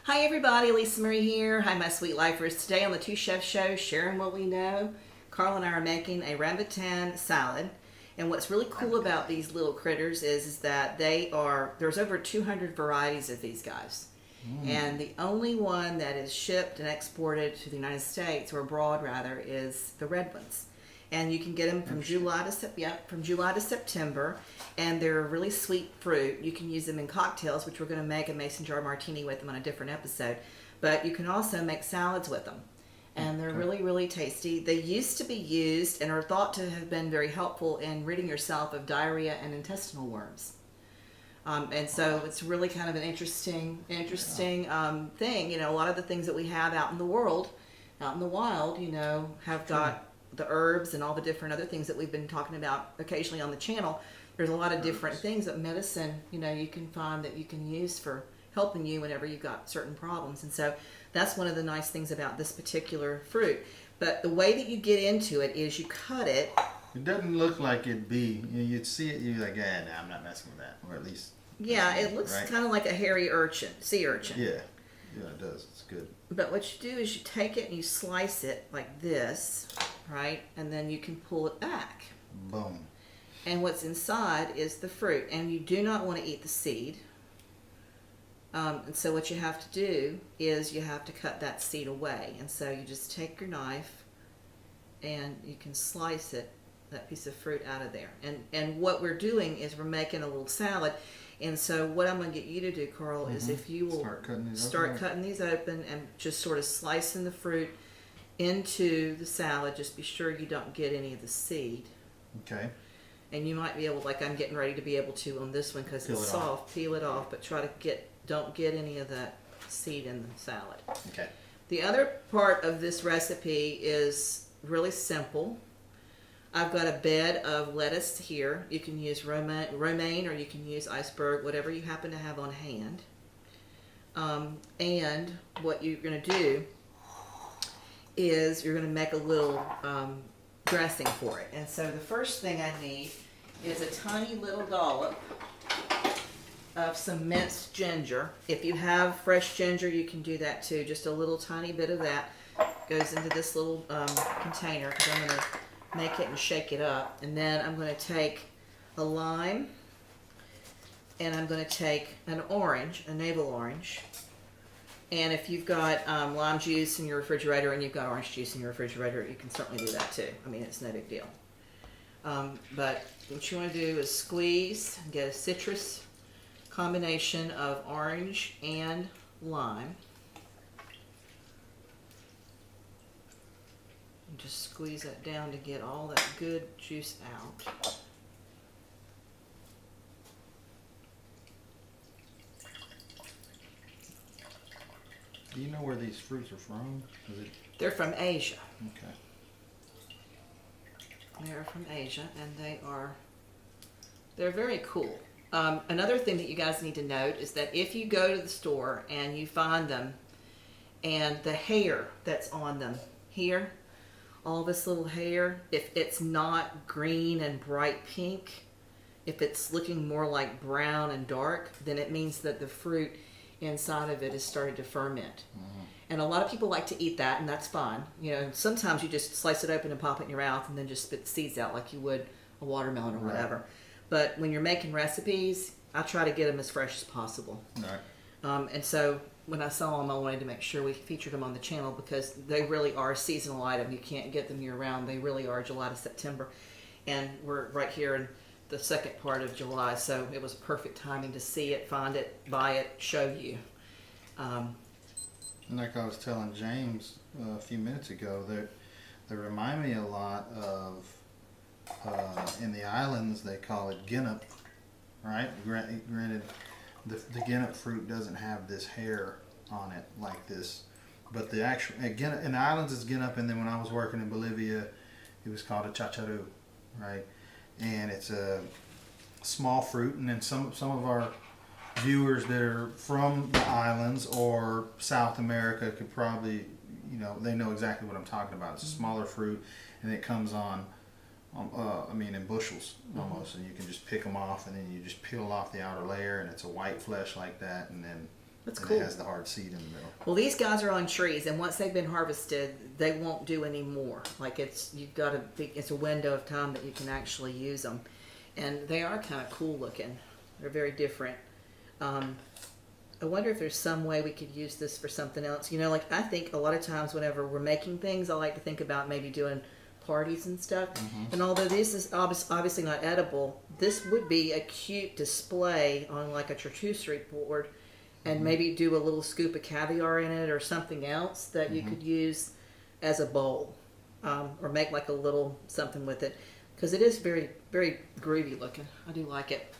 Hi everybody, Alisamurray here. Hi my sweet lifers. Today on the Two Chef Show, sharing what we know, Carl and I are making a rambutan salad. And what's really cool about these little critters is that there's over 200 varieties of these guys. And the only one that is shipped and exported to the United States, or abroad rather, is the red ones. And you can get them from July to September, and they're a really sweet fruit. You can use them in cocktails, which we're going to make a mason jar martini with them on a different episode. But you can also make salads with them, and they're really, really tasty. They used to be used and are thought to have been very helpful in ridding yourself of diarrhea and intestinal worms. And so it's really kind of an interesting thing. You know, a lot of the things that we have out in the world, out in the wild, you know, have got the herbs and all the different other things that we've been talking about occasionally on the channel. There's a lot of different things that medicine, you know, you can find that you can use for helping you whenever you've got certain problems. And so that's one of the nice things about this particular fruit. But the way that you get into it is you cut it. It doesn't look like it'd be, you'd see it, you're like, nah, I'm not messing with that. Or at least. Yeah, it looks kind of like a hairy sea urchin. Yeah, it does. It's good. But what you do is you take it and you slice it like this, right? And then you can pull it back. Boom. And what's inside is the fruit. And you do not want to eat the seed. And so what you have to do is you have to cut that seed away. And so you just take your knife and you can slice it, that piece of fruit out of there. And what we're doing is we're making a little salad. And so what I'm going to get you to do, Carl, is if you will start cutting these open and just sort of slicing the fruit into the salad. Just be sure you don't get any of the seed. Okay. And you might be able, like I'm getting ready to be able to on this one because it's soft, peel it off, but don't get any of that seed in the salad. Okay. The other part of this recipe is really simple. I've got a bed of lettuce here. You can use romaine or you can use iceberg, whatever you happen to have on hand. And what you're going to do is you're going to make a little dressing for it. And so the first thing I need is a tiny little dollop of some minced ginger. If you have fresh ginger, you can do that too. Just a little tiny bit of that goes into this little container because I'm going to make it and shake it up. And then I'm going to take a lime and I'm going to take an orange, a navel orange. And if you've got lime juice in your refrigerator and you've got orange juice in your refrigerator, you can certainly do that too. I mean, it's no big deal. But what you want to do is squeeze and get a citrus combination of orange and lime. And just squeeze that down to get all that good juice out. Do you know where these fruits are from? They're from Asia. Okay. They're from Asia, and they're very cool. Another thing that you guys need to note is that if you go to the store and you find them, and the hair that's on them here, all this little hair, if it's not green and bright pink, if it's looking more like brown and dark, then it means that the fruit inside of it is starting to ferment. And a lot of people like to eat that, and that's fine. You know, sometimes you just slice it open and pop it in your mouth and then just spit the seeds out like you would a watermelon or whatever. But when you're making recipes, I try to get them as fresh as possible. And so when I saw them, I wanted to make sure we featured them on the channel because they really are a seasonal item. You can't get them year-round. They really are July to September. And we're right here in the second part of July, so it was perfect timing to see it, find it, buy it, show you. Like I was telling James a few minutes ago, they remind me a lot of, in the islands they call it guinnep, right? Granted, the guinnep fruit doesn't have this hair on it like this, but the actual, in the islands it's guinnep, and then when I was working in Bolivia, it was called a chacharu, right? And it's a small fruit, and then some of our viewers that are from the islands or South America could probably, they know exactly what I'm talking about. It's a smaller fruit, and it comes in bushels almost, and you can just pick them off, and then you just peel off the outer layer, and it's a white flesh like that, and then That's and cool. it has the hard seed in the middle. Well, these guys are on trees, and once they've been harvested, they won't do any more. Like it's a window of time that you can actually use them, and they are kind of cool looking. They're very different. I wonder if there's some way we could use this for something else. You know, like I think a lot of times whenever we're making things, I like to think about maybe doing parties and stuff. And although this is obviously not edible, this would be a cute display on like a charcuterie board, and maybe do a little scoop of caviar in it or something else that you could use as a bowl, or make like a little something with it, because it is very, very groovy looking. I do like it.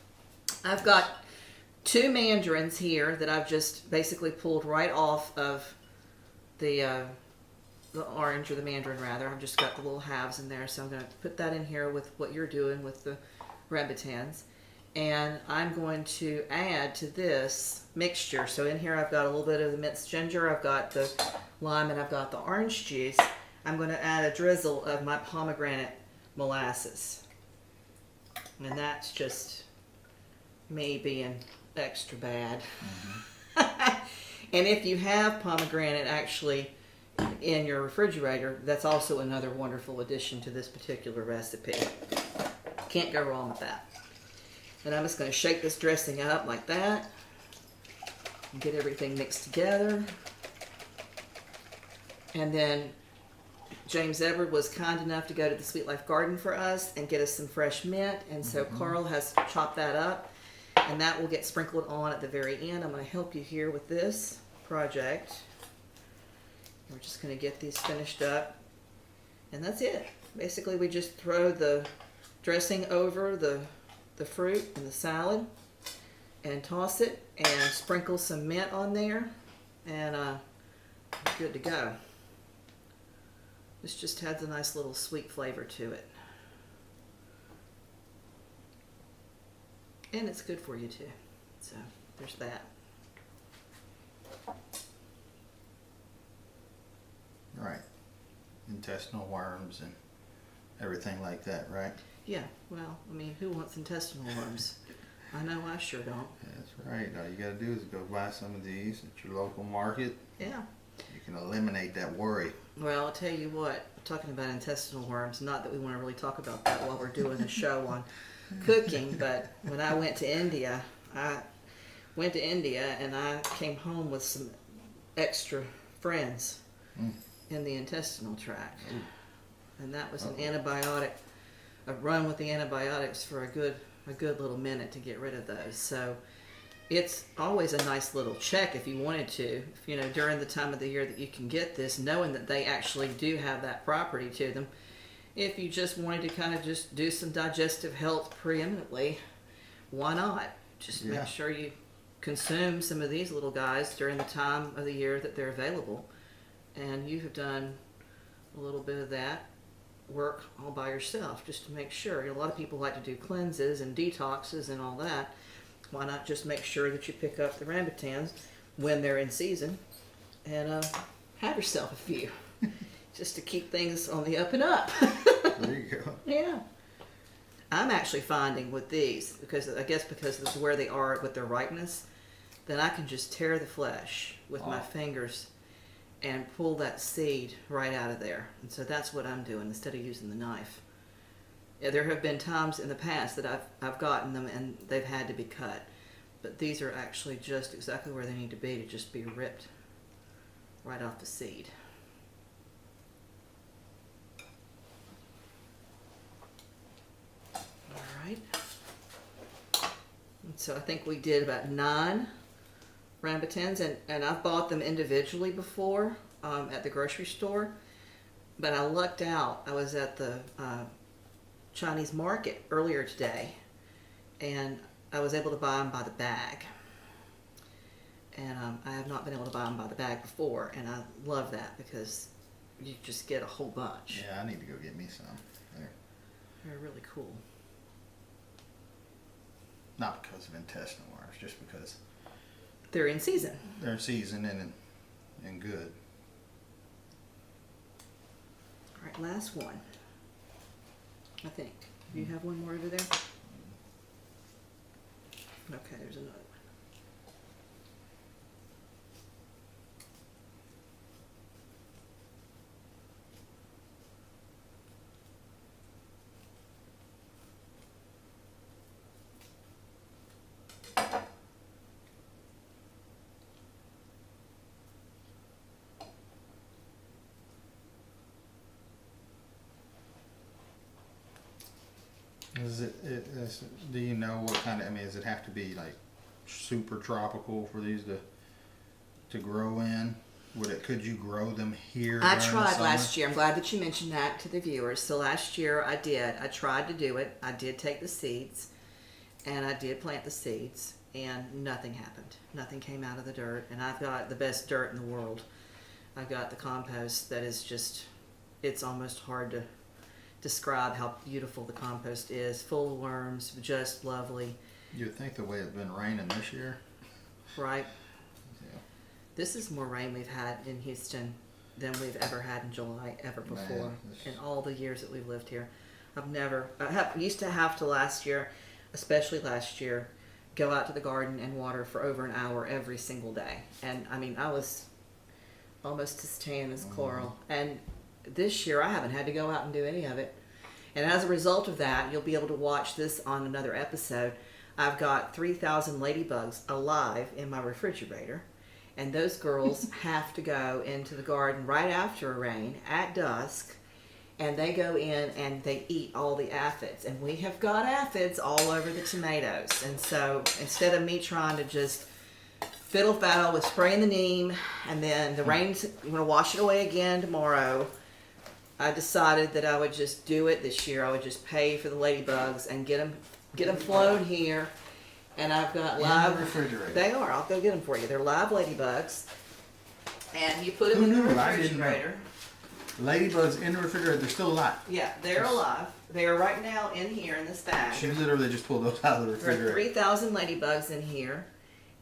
I've got 2 mandarins here that I've just basically pulled right off of the orange, or the mandarin rather. I've just got the little halves in there, so I'm going to put that in here with what you're doing with the rambutans. And I'm going to add to this mixture. So in here I've got a little bit of the minced ginger, I've got the lime, and I've got the orange juice. I'm going to add a drizzle of my pomegranate molasses. And that's just me being extra bad. And if you have pomegranate actually in your refrigerator, that's also another wonderful addition to this particular recipe. Can't go wrong with that. And I'm just going to shake this dressing up like that and get everything mixed together. And then James Edward was kind enough to go to the Sweet Life Garden for us and get us some fresh mint, and so Carl has chopped that up, and that will get sprinkled on at the very end. I'm going to help you here with this project. We're just going to get these finished up, and that's it. Basically, we just throw the dressing over the fruit and the salad and toss it and sprinkle some mint on there, and it's good to go. This just adds a nice little sweet flavor to it. And it's good for you too. So there's that. Right. Intestinal worms and everything like that, right? Yeah, well, I mean, who wants intestinal worms? I know I sure don't. That's right. All you gotta do is go buy some of these at your local market. Yeah. You can eliminate that worry. Well, I'll tell you what, talking about intestinal worms, not that we want to really talk about that while we're doing a show on cooking, but when I went to India, and I came home with some extra friends in the intestinal tract. And that was an antibiotic, a run with the antibiotics for a good little minute to get rid of those. So it's always a nice little check if you wanted to, during the time of the year that you can get this, knowing that they actually do have that property to them. If you just wanted to kind of just do some digestive health preeminently, why not? Just make sure you consume some of these little guys during the time of the year that they're available. And you have done a little bit of that work all by yourself, just to make sure. A lot of people like to do cleanses and detoxes and all that. Why not just make sure that you pick up the rambutans when they're in season and have yourself a few, just to keep things on the up and up. There you go. Yeah. I'm actually finding with these, because this is where they are with their ripeness, that I can just tear the flesh with my fingers and pull that seed right out of there. And so that's what I'm doing instead of using the knife. Yeah, there have been times in the past that I've gotten them and they've had to be cut. But these are actually just exactly where they need to just be ripped right off the seed. All right. And so I think we did about 9 rambutans, and I've bought them individually before at the grocery store, but I lucked out. I was at the Chinese market earlier today, and I was able to buy them by the bag, and I have not been able to buy them by the bag before, and I love that because you just get a whole bunch. Yeah, I need to go get me some. They're really cool. Not because of intestinal worms, just because they're in season. They're in season and good. All right, last one. I think. Do you have one more over there? Okay, there's another do you know what kind of? I mean, does it have to be like super tropical for these to grow in? Could you grow them here? I tried last year. I'm glad that you mentioned that to the viewers. So last year I did. I tried to do it. I did take the seeds, and I did plant the seeds, and nothing happened. Nothing came out of the dirt, and I've got the best dirt in the world. I've got the compost that is just, it's almost hard to describe how beautiful the compost is. Full of worms, just lovely. You'd think the way it's been raining this year. Right. Yeah. This is more rain we've had in Houston than we've ever had in July ever before. Man, in all the years that we've lived here. Used to have to last year, especially last year, go out to the garden and water for over an hour every single day. And I mean, I was almost as tan as Coral. And this year I haven't had to go out and do any of it. And as a result of that, you'll be able to watch this on another episode. I've got 3,000 ladybugs alive in my refrigerator. And those girls have to go into the garden right after a rain at dusk. And they go in and they eat all the aphids. And we have got aphids all over the tomatoes. And so instead of me trying to just fiddle-faddle with spraying the neem, and then the rain's going to wash it away again tomorrow, I decided that I would just do it this year. I would just pay for the ladybugs and get them flown here. And I've got live... In the refrigerator. They are. I'll go get them for you. They're live ladybugs. And you put them in the refrigerator. Ladybugs in the refrigerator, they're still alive. Yeah, they're alive. They are right now in here in this bag. She literally just pulled those out of the There refrigerator. are 3,000 ladybugs in here,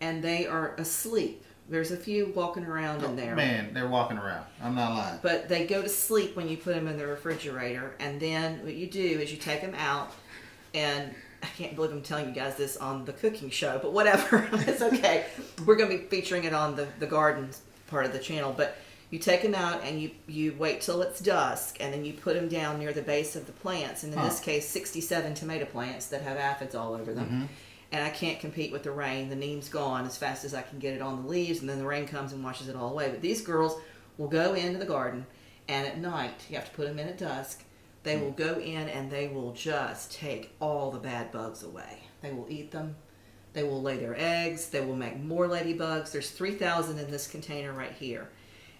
and they are asleep. There's a few walking around in there. Man, they're walking around. I'm not lying. But they go to sleep when you put them in the refrigerator, and then what you do is you take them out, and I can't believe I'm telling you guys this on the cooking show, but whatever. It's okay. We're going to be featuring it on the garden part of the channel, but you take them out and you wait till it's dusk, and then you put them down near the base of the plants, and in this case 67 tomato plants that have aphids all over them. Mm-hmm. And I can't compete with the rain. The neem's gone as fast as I can get it on the leaves, and then the rain comes and washes it all away. But these girls will go into the garden, and at night, you have to put them in at dusk, they will go in and they will just take all the bad bugs away. They will eat them. They will lay their eggs. They will make more ladybugs. There's 3,000 in this container right here.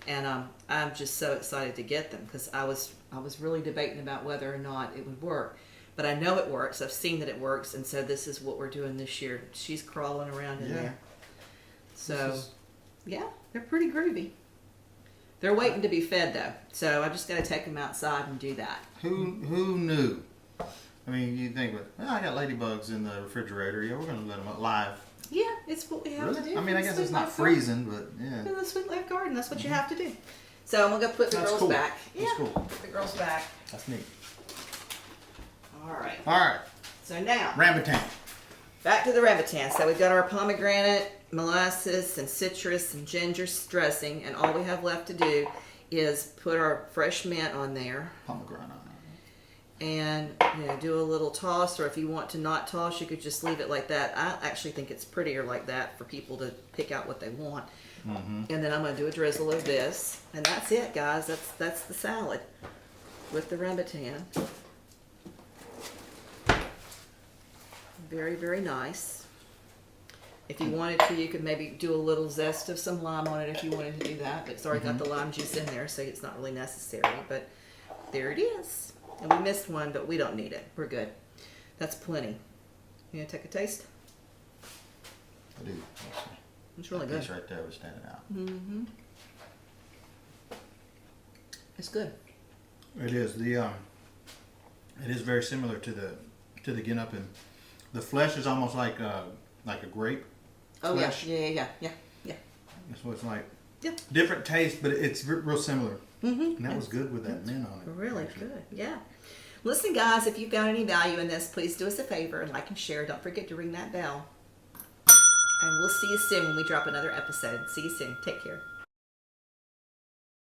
And I'm just so excited to get them, because I was really debating about whether or not it would work. But I know it works. I've seen that it works, and so this is what we're doing this year. She's crawling around in there. So, yeah, they're pretty groovy. They're waiting to be fed, though. So I just got to take them outside and do that. Who knew? I mean, you think, well, I got ladybugs in the refrigerator. Yeah, we're going to let them live. Yeah, it's what we have to do. I mean, I guess it's not freezing, but yeah. In the Sweet Life Garden, that's what you have to do. So I'm going to go put the girls back. That's cool. Put the girls back. That's neat. All right. All right. So now, Rambutan. back to the rambutan. So we've got our pomegranate, molasses, and citrus, and ginger dressing, and all we have left to do is put our fresh mint on there. Pomegranate. And do a little toss, or if you want to not toss, you could just leave it like that. I actually think it's prettier like that for people to pick out what they want. Mm-hmm. And then I'm going to do a drizzle of this, and that's it, guys. That's the salad with the rambutan. Very, very nice. If you wanted to, you could maybe do a little zest of some lime on it if you wanted to do that. But it's already got the lime juice in there, so it's not really necessary. But there it is. And we missed one, but we don't need it. We're good. That's plenty. You gonna take a taste? I do. It's really that good. piece right there was standing out. Mm-hmm. It's good. It is. It is very similar to the Guinness, and the flesh is almost like a grape. Oh flesh. Yeah. That's what it's like. Yeah. Different taste, but it's real similar. Mm-hmm. And that was good with that mint on it. Really good. Yeah. Listen, guys, if you've got any value in this, please do us a favor and like and share. Don't forget to ring that bell. And we'll see you soon when we drop another episode. See you soon. Take care.